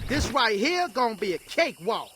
This right here gonna be a cakewalk.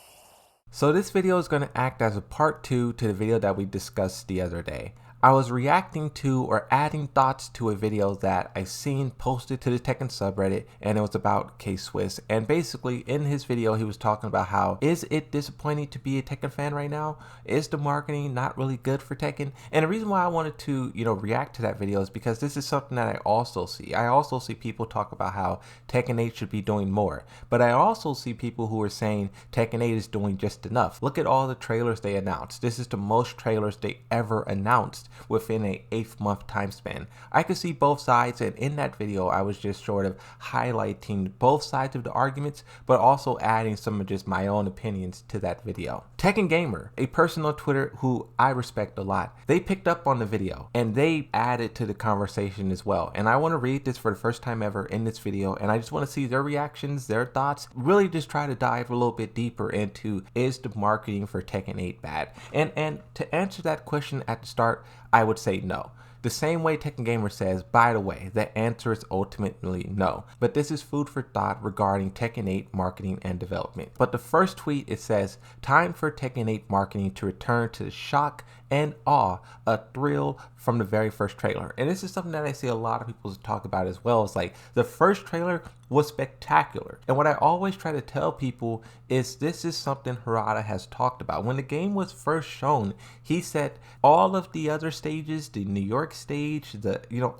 So this video is going to act as a part 2 to the video that we discussed the other day. I was reacting to or adding thoughts to a video that I seen posted to the Tekken subreddit, and it was about K-Swiss. And basically in his video he was talking about how is it disappointing to be a Tekken fan right now? Is the marketing not really good for Tekken? And the reason why I wanted to, react to that video is because this is something that I also see. I also see people talk about how Tekken 8 should be doing more. But I also see people who are saying Tekken 8 is doing just enough. Look at all the trailers they announced. This is the most trailers they ever announced within a 8-month time span. I could see both sides, and in that video I was just sort of highlighting both sides of the arguments, but also adding some of just my own opinions to that video. Tekken Gamer, a person on Twitter who I respect a lot, they picked up on the video and they added to the conversation as well. And I want to read this for the first time ever in this video, and I just want to see their reactions, their thoughts, really just try to dive a little bit deeper into, is the marketing for Tekken 8 bad? And to answer that question at the start, I would say no. The same way Tekken Gamer says, by the way, the answer is ultimately no. But this is food for thought regarding Tekken 8 marketing and development. But the first tweet, it says, time for Tekken 8 marketing to return to the shock and awe, a thrill from the very first trailer. And this is something that I see a lot of people talk about as well. It's like the first trailer was spectacular. And what I always try to tell people is this is something Harada has talked about. When the game was first shown, he said all of the other stages, the New York stage,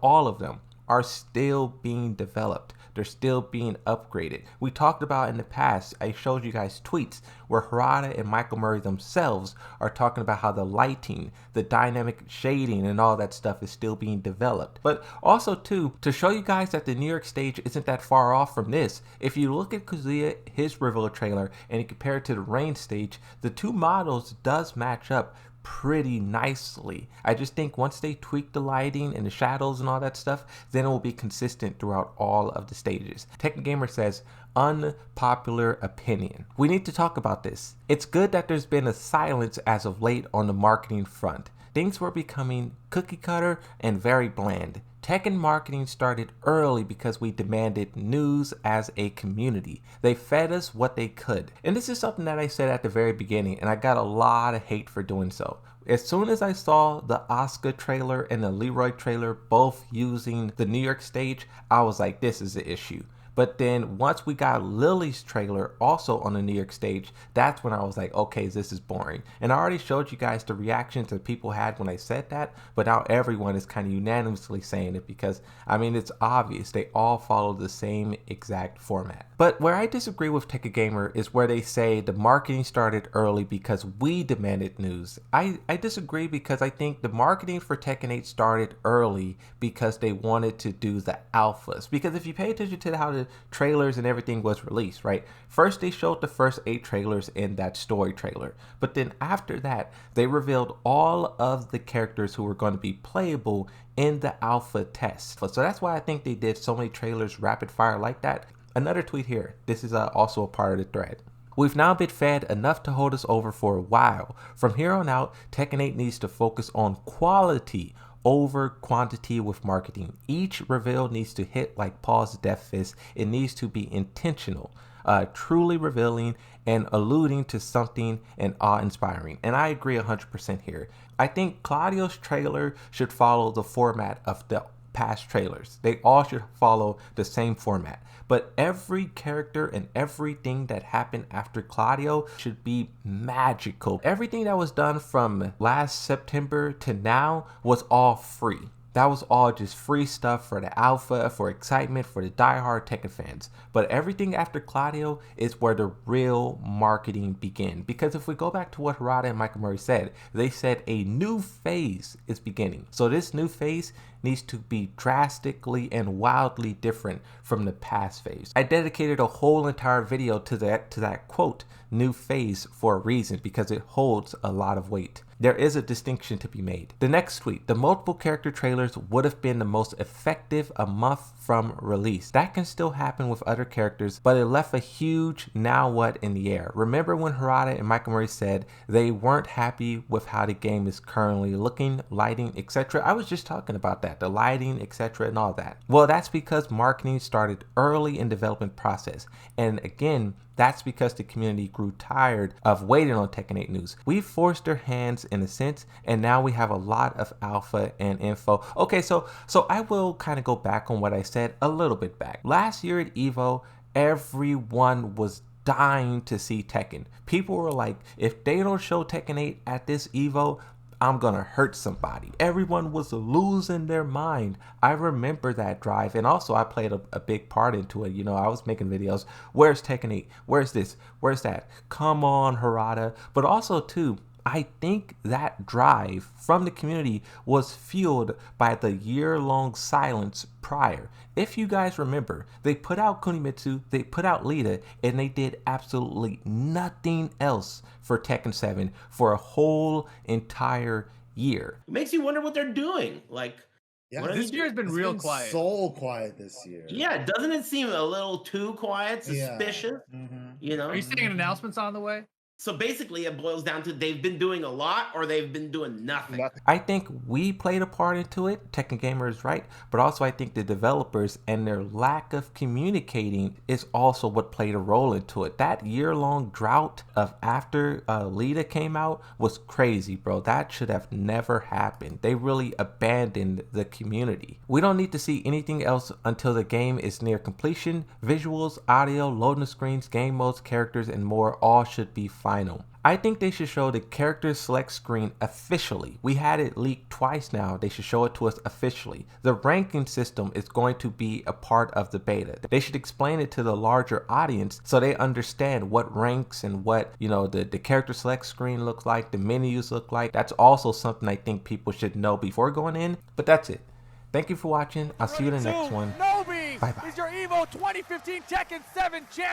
all of them are still being developed. They're still being upgraded. We talked about in the past, I showed you guys tweets where Harada and Michael Murray themselves are talking about how the lighting, the dynamic shading and all that stuff is still being developed. But also too, to show you guys that the New York stage isn't that far off from this, if you look at Kazuya, his reveal trailer, and you compare it to the Rain stage, the two models does match up pretty nicely. I just think once they tweak the lighting and the shadows and all that stuff, then it will be consistent throughout all of the stages. Tekken Gamer says, unpopular opinion. We need to talk about this. It's good that there's been a silence as of late on the marketing front. Things were becoming cookie cutter and very bland. Tekken marketing started early because we demanded news as a community. They fed us what they could. And this is something that I said at the very beginning, and I got a lot of hate for doing so. As soon as I saw the Asuka trailer and the Leroy trailer both using the New York stage, I was like, this is an issue. But then once we got Lily's trailer also on the New York stage, that's when I was like, okay, this is boring. And I already showed you guys the reactions that people had when I said that, but now everyone is kind of unanimously saying it because, I mean, it's obvious. They all follow the same exact format. But where I disagree with Tekken Gamer is where they say the marketing started early because we demanded news. I disagree because I think the marketing for Tekken 8 started early because they wanted to do the alphas. Because if you pay attention to how the trailers and everything was released, right? First they showed the first 8 trailers in that story trailer, but then after that they revealed all of the characters who were going to be playable in the alpha test. So that's why I think they did so many trailers rapid fire like that. Another tweet here, this is also a part of the thread. We've now been fed enough to hold us over for a while. From here on out, Tekken 8 needs to focus on quality over quantity with marketing. Each reveal needs to hit like Paul's death fist. It needs to be intentional, truly revealing and alluding to something and awe-inspiring. And I agree 100% here. I think Claudio's trailer should follow the format of the past trailers. They all should follow the same format. But every character and everything that happened after Claudio should be magical. Everything that was done from last September to now was all free. That was all just free stuff for the alpha, for excitement, for the diehard Tekken fans. But everything after Claudio is where the real marketing began. Because if we go back to what Harada and Michael Murray said, they said a new phase is beginning. So this new phase needs to be drastically and wildly different from the past phase. I dedicated a whole entire video to that quote, new phase, for a reason, because it holds a lot of weight. There is a distinction to be made. The next tweet, the multiple character trailers would have been the most effective a month from release. That can still happen with other characters, but it left a huge now what in the air. Remember when Harada and Michael Murray said they weren't happy with how the game is currently looking, lighting, etc.? I was just talking about that, the lighting, etc. and all that. Well, that's because marketing started early in development process. And again, that's because the community grew tired of waiting on Tekken 8 news. We forced their hands in a sense, and now we have a lot of alpha and info. Okay, so I will kind of go back on what I said a little bit back. Last year at EVO, everyone was dying to see Tekken. People were like, if they don't show Tekken 8 at this EVO, I'm gonna hurt somebody. Everyone was losing their mind. I remember that drive, and also I played a big part into it. You know, I was making videos. Where's Tekken 8? Where's this? Where's that? Come on, Harada. But also too, I think that drive from the community was fueled by the year-long silence prior. If you guys remember, they put out Kunimitsu, they put out Lita, and they did absolutely nothing else for Tekken 7 for a whole entire year. It makes you wonder what they're doing. Like, Yeah, what this year has been real quiet. So quiet this year. Yeah, doesn't it seem a little too quiet, suspicious? Yeah. You know? Are you saying announcements on the way? So basically, it boils down to they've been doing a lot or they've been doing nothing. I think we played a part into it. Tekken Gamer is right, but also I think the developers and their lack of communicating is also what played a role into it. That year-long drought of after Lita came out was crazy, bro. That should have never happened. They really abandoned the community. We don't need to see anything else until the game is near completion. Visuals, audio, loading screens, game modes, characters, and more all should be final. I think they should show the character select screen officially. We had it leaked twice now. They should show it to us officially. The ranking system is going to be a part of the beta. They should explain it to the larger audience so they understand what ranks and what, you know, the character select screen looks like, the menus look like. That's also something I think people should know before going in. But that's it. Thank you for watching. I'll see you in the next one. Bye bye. Is your EVO 2015 Tekken 7 champion.